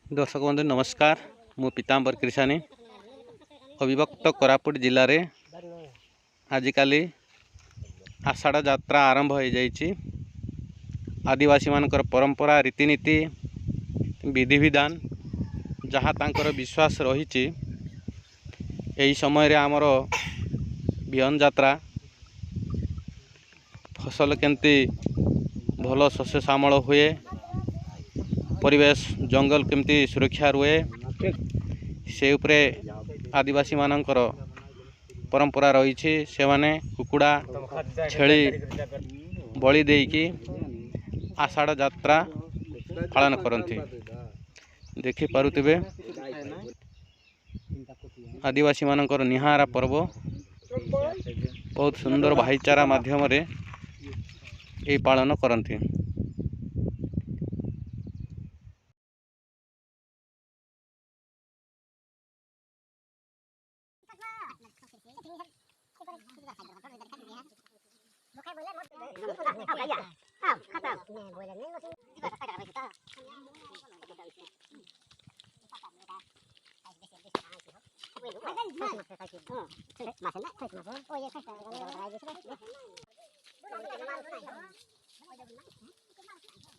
दर्शक बंधु नमस्कार। मु पीतांबर कृषानी अविभक्त कोरापुट जिले में आजिकल आषाढ़ यात्रा आरंभ हो जाइए। आदिवासी मानकर परंपरा रीतिनीति विधि विधान जहाँ तांकर विश्वास रही यही समय आमर बिहन यात्रा फसल केमती भल शस्य श्यामल हुए, परिवेश जंगल केमती सुरक्षा रुए से उपरे आदिवासी मानकर परंपरा रही। से माने कुकुड़ा छेली बलि देकी आषाढ़ यात्रा पालन करती। देखि पारुथिबे आदिवासी मानकर निहारा पर्व बहुत सुंदर भाईचारा माध्यम रे ये पालन करती।